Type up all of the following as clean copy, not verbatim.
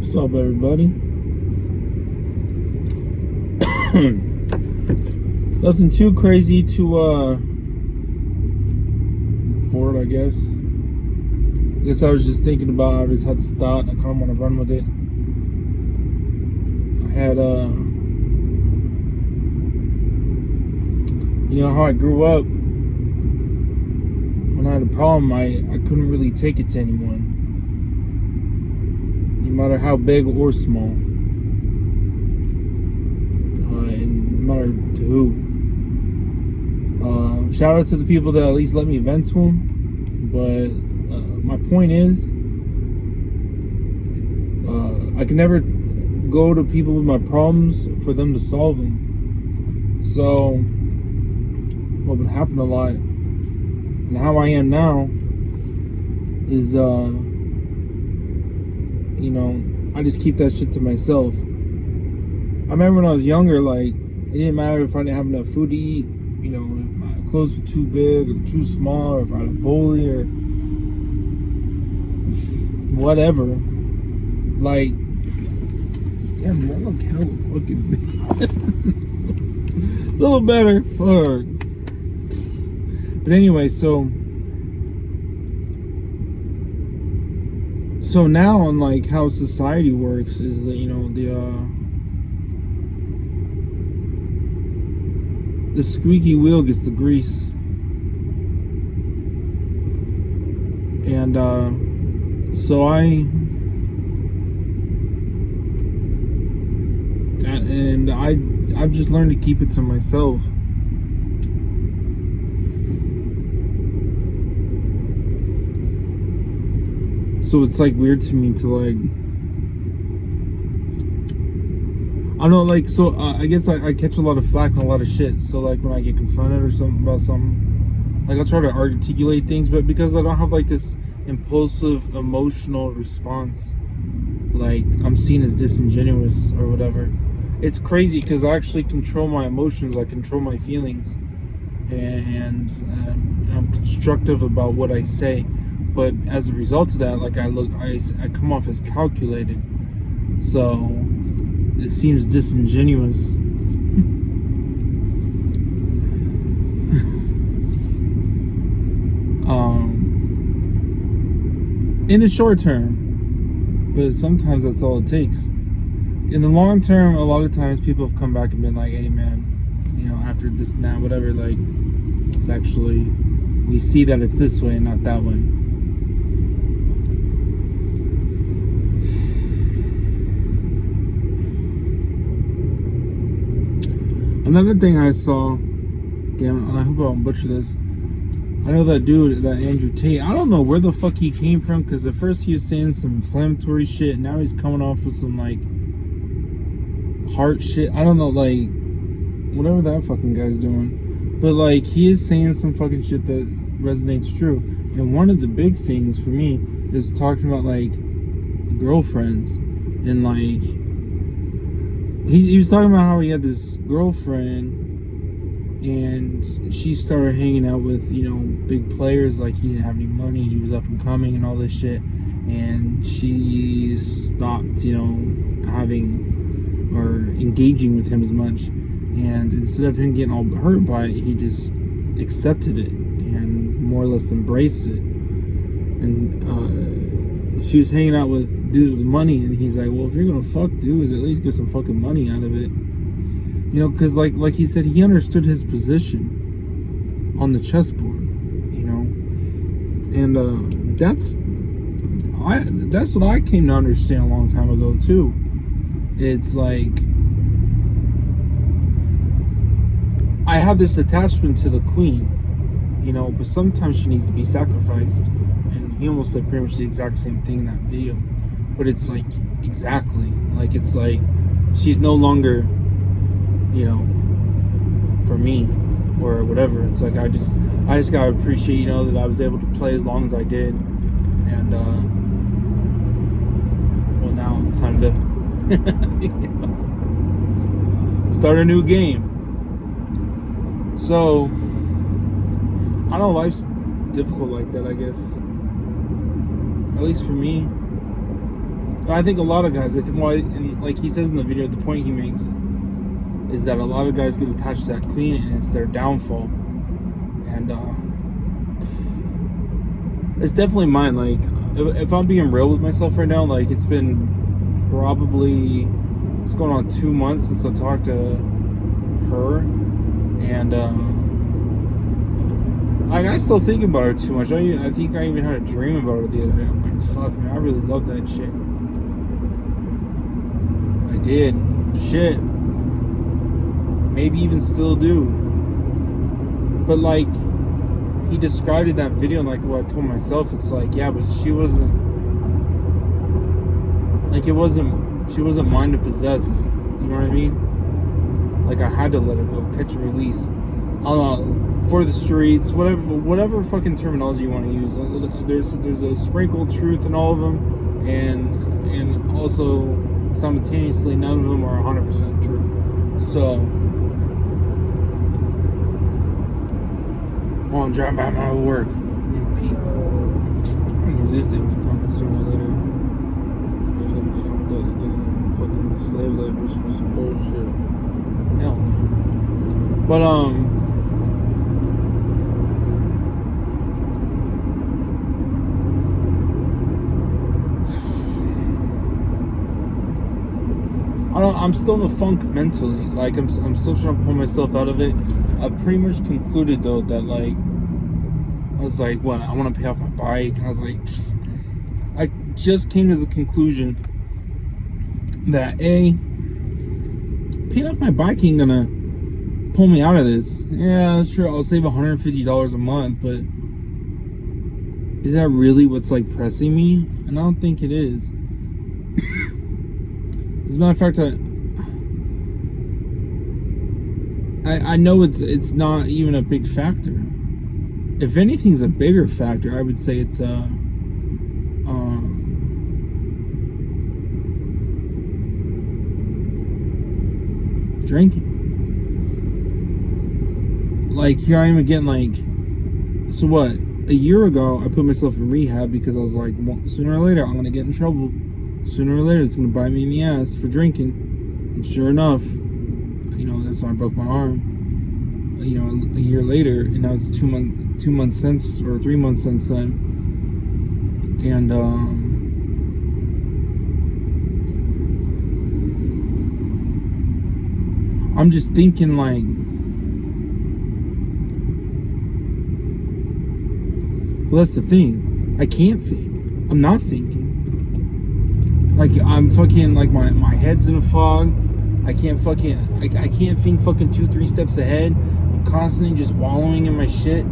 What's up, everybody? Nothing too crazy to report, I guess. I was just thinking about. I just had this thought. I kind of want to run with it. I had how I grew up. When I had a problem, I couldn't really take it to anyone, no matter how big or small, and no matter to who. Shout out to the people that at least let me vent to them. But my point is, I can never go to people with my problems for them to solve them. So what would happen a lot, and how I am now, is I just keep that shit to myself. I remember when I was younger, like, it didn't matter if I didn't have enough food to eat, if my clothes were too big or too small, or if I had a bully or whatever. Like, damn, dude, I look hella fucking a little better. Fuck. But anyway, so now, on like how society works is that the squeaky wheel gets the grease, and I've just learned to keep it to myself. So it's like weird to me to like, I don't know, like, so I guess I catch a lot of flack and a lot of shit. So like when I get confronted or something about something, like I'll try to articulate things, but because I don't have like this impulsive emotional response, like I'm seen as disingenuous or whatever. It's crazy because I actually control my emotions, I control my feelings, and I'm constructive about what I say. But as a result of that, like I come off as calculated, so it seems disingenuous. In the short term, but sometimes that's all it takes. In the long term, a lot of times people have come back and been like, "Hey, man, after this and that, whatever, like, it's actually, we see that it's this way and not that way." Another thing I saw, damn, and I hope I don't butcher this. I know that dude, that Andrew Tate. I don't know where the fuck he came from, because at first he was saying some inflammatory shit, and now he's coming off with some like heart shit. I don't know, like, whatever that fucking guy's doing. But like, he is saying some fucking shit that resonates true. And one of the big things for me is talking about like girlfriends, and like he was talking about how he had this girlfriend and she started hanging out with big players. Like, he didn't have any money, he was up and coming and all this shit, and she stopped having or engaging with him as much. And instead of him getting all hurt by it, he just accepted it and more or less embraced it. And she was hanging out with dudes with money, and he's like, well, if you're gonna fuck dudes, at least get some fucking money out of it. Because like he said, he understood his position on the chessboard, and that's what I came to understand a long time ago too. It's like, I have this attachment to the queen, but sometimes she needs to be sacrificed. And he almost said pretty much the exact same thing in that video. But it's like, exactly. Like, it's like, she's no longer, for me, or whatever. It's like, I just gotta appreciate, that I was able to play as long as I did. And, well, now it's time to start a new game. So, I know life's difficult like that, I guess. At least for me. I think a lot of guys, and like he says in the video, the point he makes is that a lot of guys get attached to that queen and it's their downfall. And it's definitely mine. Like, if I'm being real with myself right now, like, it's been probably, it's going on 2 months since I talked to her. And I still think about her too much. I think I even had a dream about her the other day. I'm like, fuck, man, I really love that shit. I did. Shit. Maybe even still do. But like, he described in that video, and like what I told myself, it's like, yeah, but she wasn't, like, she wasn't mine to possess. You know what I mean? Like, I had to let her go, catch and release. I don't know, for the streets, whatever fucking terminology you want to use. There's a sprinkle of truth in all of them, and also simultaneously none of them are 100% true. So, I'm driving by my work. Pete, I knew this day was coming sooner or later. He's gonna be fucked up again. Fucking slave labor for some bullshit. Hell no. But I'm still in a funk mentally. Like, I'm still trying to pull myself out of it. I've pretty much concluded though that, like, I was like, what, I want to pay off my bike, and I was like, I just came to the conclusion that paying off my bike ain't gonna pull me out of this. Yeah, sure, I'll save $150 a month, but is that really what's like pressing me? And I don't think it is. As a matter of fact, I know it's not even a big factor. If anything's a bigger factor, I would say it's drinking. Like, here I am again, like, so what? A year ago, I put myself in rehab because I was like, well, sooner or later, I'm gonna get in trouble. Sooner or later, it's gonna bite me in the ass for drinking. And sure enough, you know, that's when I broke my arm. You know, a year later, and now it's 2 months since, or 3 months since then. And I'm just thinking, like, well, that's the thing. I can't think. I'm not thinking. Like, I'm fucking, like, my head's in a fog. I can't think fucking 2-3 steps ahead. I'm constantly just wallowing in my shit.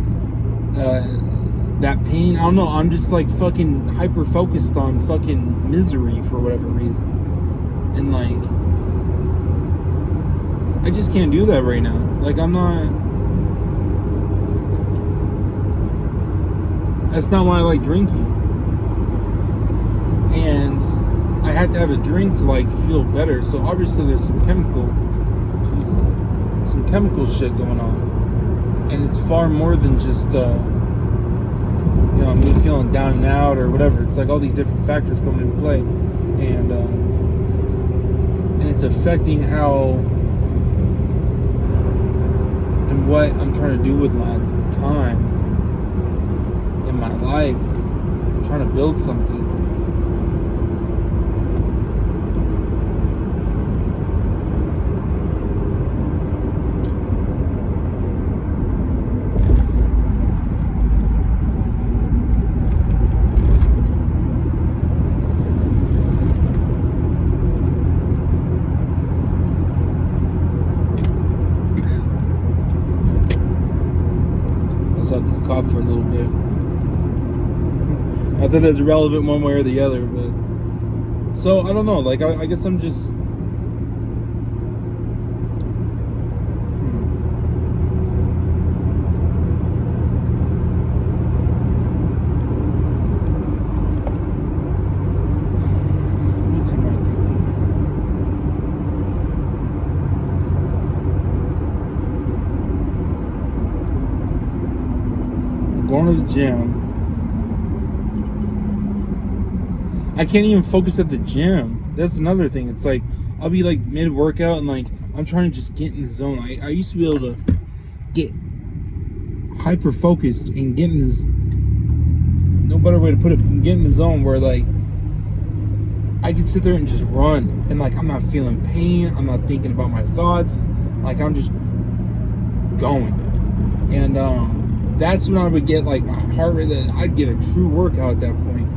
That pain, I don't know, I'm just like fucking hyper focused on fucking misery for whatever reason. And like, I just can't do that right now. Like, that's not why I like drinking. And I had to have a drink to like feel better. So obviously there's some chemical shit going on. And it's far more than just you know, me feeling down and out or whatever. It's like all these different factors coming into play, and it's affecting how and what I'm trying to do with my time in my life. I'm trying to build something. This cough for a little bit. Not that it's relevant one way or the other, but so I don't know. Like, I guess I'm just going to the gym. I can't even focus at the gym. That's another thing. It's like I'll be like mid-workout and like I'm trying to just get in the zone. I used to be able to get hyper focused and get in this, no better way to put it, get in the zone where like I can sit there and just run and like I'm not feeling pain, I'm not thinking about my thoughts, like I'm just going. And that's when I would get like my heart rate, that I'd get a true workout at that point.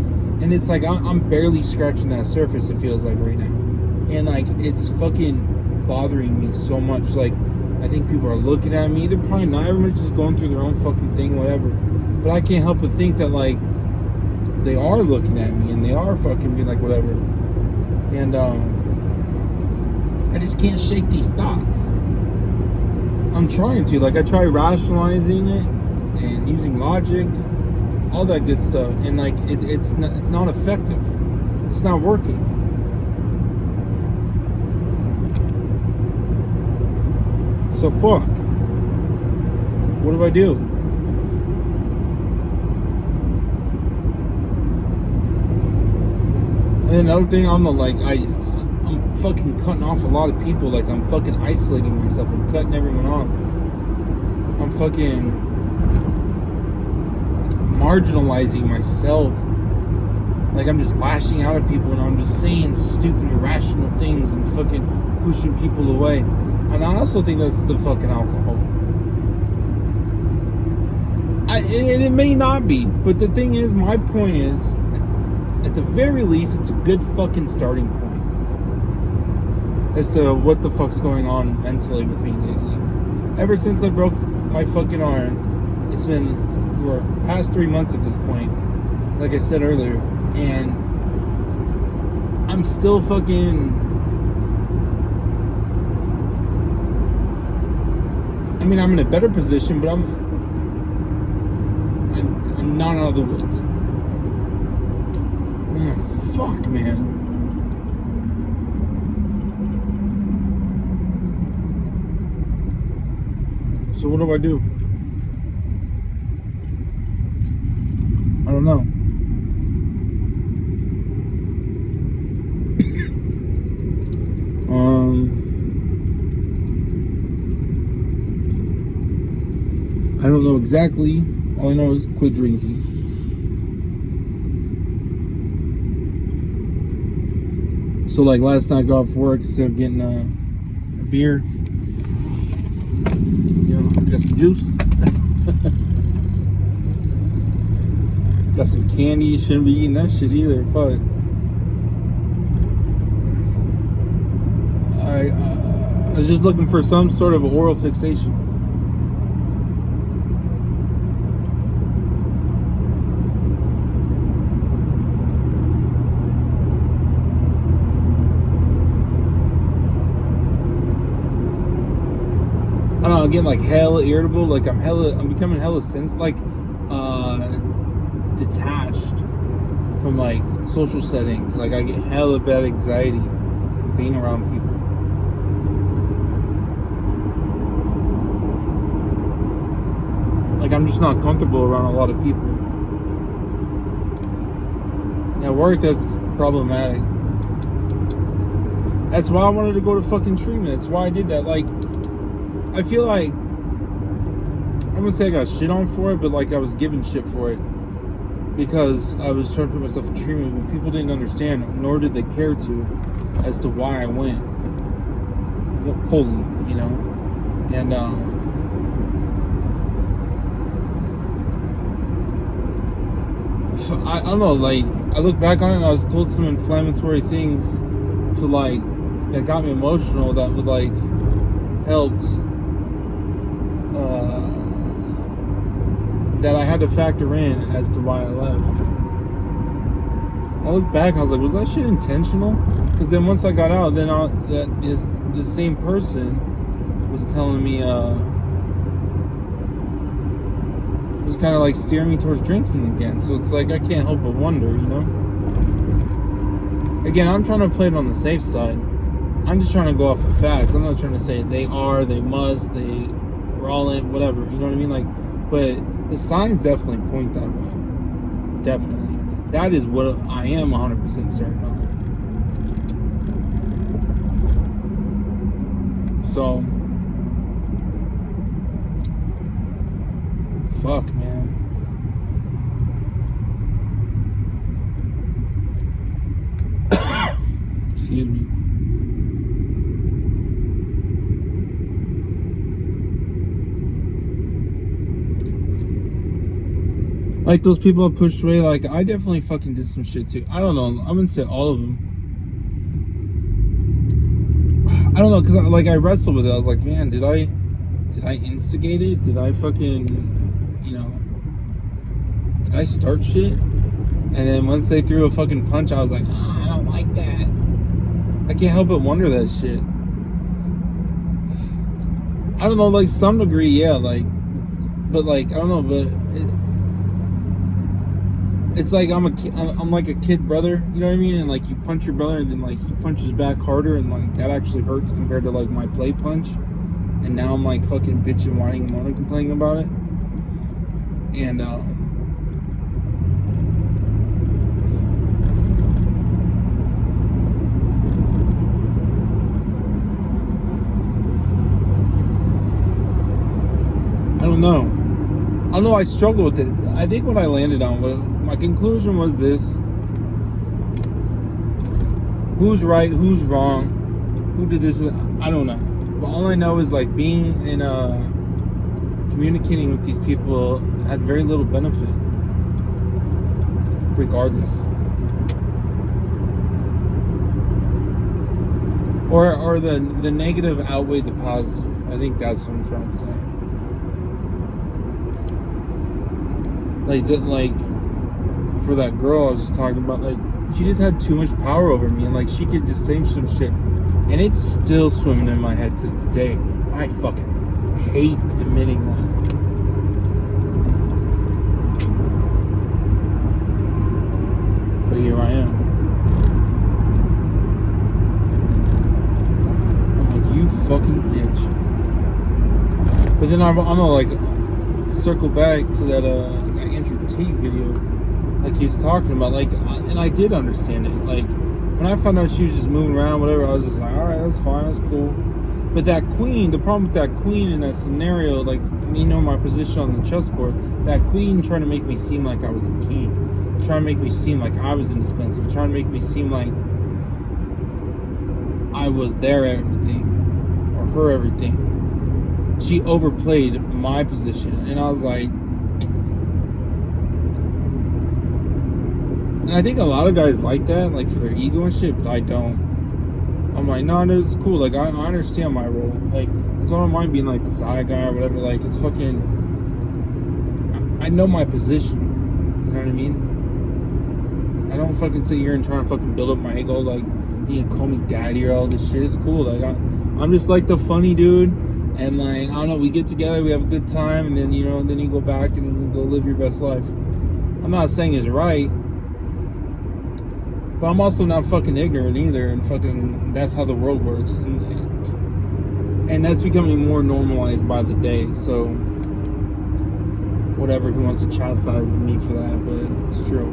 And it's like I'm barely scratching that surface, it feels like right now. And like it's fucking bothering me so much. Like I think people are looking at me, they're probably not, everyone's just going through their own fucking thing, whatever. But I can't help but think that like they are looking at me and they are fucking being like whatever. And I just can't shake these thoughts. I'm trying to, like I try rationalizing it and using logic, all that good stuff, and like it's not effective. It's not working. So fuck. What do I do? And another thing, I'm fucking cutting off a lot of people. Like I'm fucking isolating myself. I'm cutting everyone off. I'm fucking marginalizing myself. Like I'm just lashing out at people and I'm just saying stupid, irrational things and fucking pushing people away. And I also think that's the fucking alcohol. And it may not be, but the thing is, my point is, at the very least, it's a good fucking starting point as to what the fuck's going on mentally with me lately. Ever since I broke my fucking arm, we're past 3 months at this point, like I said earlier, and I'm still fucking, I mean, I'm in a better position, but I'm not out of the woods. I'm like, fuck, man. So what do I do? I don't know. I don't know exactly. All I know is quit drinking. So like last night I got off work, instead of getting a beer, you know, got some juice. Got some candy. You shouldn't be eating that shit either. Fuck. I was just looking for some sort of oral fixation. I don't know, I'm getting like hella irritable. Like I'm becoming hella detached from like social settings. Like I get hella bad anxiety from being around people. Like I'm just not comfortable around a lot of people. At work, that's problematic. That's why I wanted to go to fucking treatment. That's why I did that. Like, I feel like, I wouldn't say I got shit on for it, but like I was given shit for it. Because I was trying to put myself in treatment, but people didn't understand, nor did they care to, as to why I went fully, you know. And I don't know, like I look back on it and I was told some inflammatory things to like that got me emotional, that would like helped, that I had to factor in as to why I left. I look back and I was like, was that shit intentional? Because then once I got out, then the same person was telling me, was kind of like steering me towards drinking again. So it's like I can't help but wonder, you know. Again, I'm trying to play it on the safe side. I'm just trying to go off of facts. I'm not trying to say they must, we're all in, whatever. You know what I mean? Like, but the signs definitely point that way. Definitely. That is what I am 100% certain of. So, fuck, man. Excuse me. Like those people I pushed away, like I definitely fucking did some shit too. I don't know. I'm gonna say all of them. I don't know, cause I wrestled with it. I was like, man, did I instigate it? Did I fucking, did I start shit? And then once they threw a fucking punch, I was like, I don't like that. I can't help but wonder that shit. I don't know, like some degree, yeah, like, but like I don't know, but. It's like I'm like a kid brother, you know what I mean? And like you punch your brother and then like he punches back harder and like that actually hurts compared to like my play punch. And now I'm like fucking bitching, whining, moaning, complaining about it. And I don't know. I struggle with it. I think what I landed on was my conclusion was this: who's right, who's wrong, who did this? I don't know. But all I know is like being in communicating with these people had very little benefit, regardless. Or the negative outweighed the positive. I think that's what I'm trying to say. Like for that girl I was just talking about, like she just had too much power over me, and like she could just say some shit, and it's still swimming in my head to this day. I fucking hate admitting that. But here I am. I'm like, you fucking bitch. But then I'm gonna like circle back to that Andrew Tate video, like he was talking about, like, and I did understand it. Like when I found out she was just moving around, whatever, I was just like, all right, that's fine, that's cool. But that queen, the problem with that queen in that scenario, like, you know, my position on the chessboard, that queen trying to make me seem like I was a king, trying to make me seem like I was indispensable, trying to make me seem like I was their everything or her everything. She overplayed my position, and I was like, and I think a lot of guys like that, like for their ego and shit, but I don't. I'm like, no, it's cool. Like, I understand my role. Like, it's not mind being like the side guy or whatever. Like, it's fucking, I know my position. You know what I mean? I don't fucking sit here and try to fucking build up my ego. Like, you can call me daddy or all this shit. It's cool. Like, I'm just like the funny dude. And like, I don't know, we get together, we have a good time, and then, you know, then you go back and go live your best life. I'm not saying it's right, but I'm also not fucking ignorant either, and fucking, that's how the world works. And that's becoming more normalized by the day, so whatever, who wants to chastise me for that, but it's true.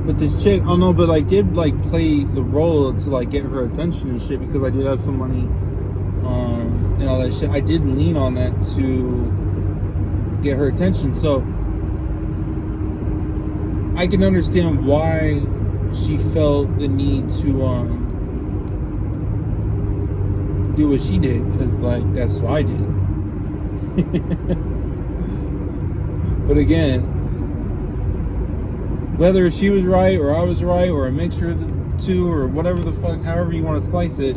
But this chick, I don't know, but like, did like play the role to like get her attention and shit, because I did have some money, and all that shit. I did lean on that to get her attention, so I can understand why she felt the need to do what she did, because like that's what I did. But again, whether she was right or I was right, or a mixture of the two, or whatever the fuck, however you want to slice it,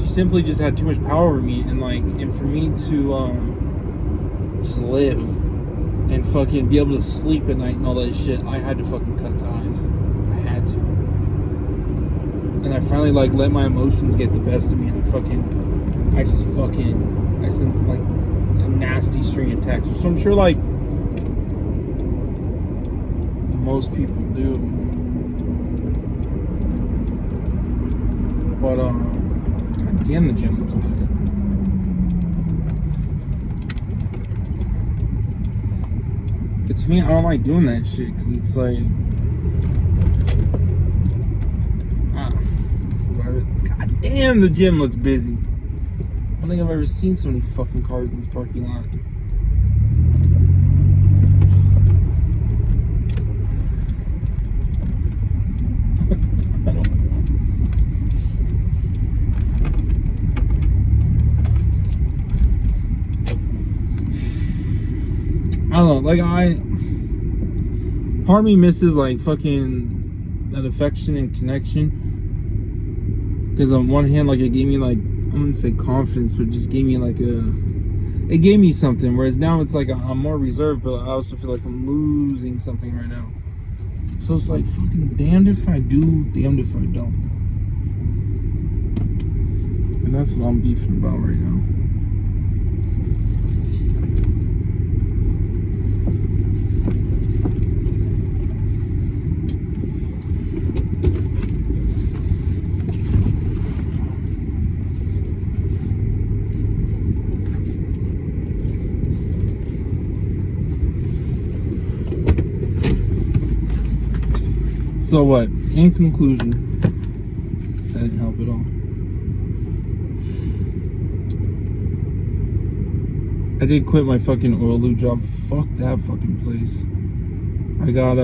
she simply just had too much power over me, and like, and for me to just live and fucking be able to sleep at night and all that shit, I had to fucking cut ties. I had to. And I finally like let my emotions get the best of me, and I sent like a nasty string of texts, which I'm sure like most people do. But God damn, the gym looks busy. It's to me, I don't like doing that shit because it's like, god damn, the gym looks busy. I don't think I've ever seen so many fucking cars in this parking lot. I don't know, like part of me misses like fucking that affection and connection. Because on one hand, like it gave me like, I wouldn't say confidence, but it just gave me like it gave me something. Whereas now it's like I'm more reserved, but I also feel like I'm losing something right now. So it's like fucking damned if I do, damned if I don't. And that's what I'm beefing about right now. So what? In conclusion, that didn't help at all. I did quit my fucking oil lube job. Fuck that fucking place. I got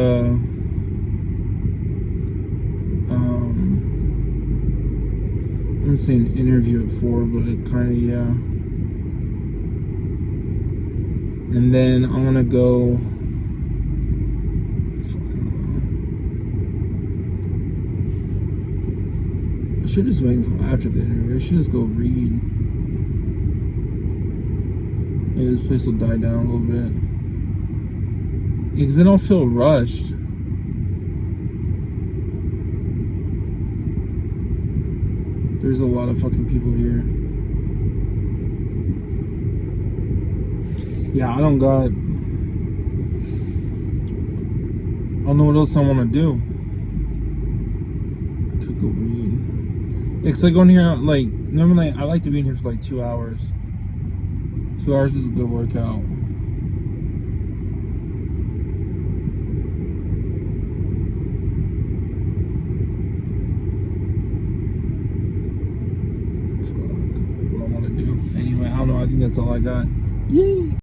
I'm saying interview at 4, but it kind of, yeah. And then I'm gonna go. I should just wait until after the interview. I should just go read. Maybe this place will die down a little bit. Yeah, because I don't feel rushed. There's a lot of fucking people here. Yeah, I don't know what else I want to do. I could go read. It's like going here, like, normally I like to be in here for like 2 hours. 2 hours is a good workout. Fuck, what I want to do. Anyway, I don't know, I think that's all I got. Yay!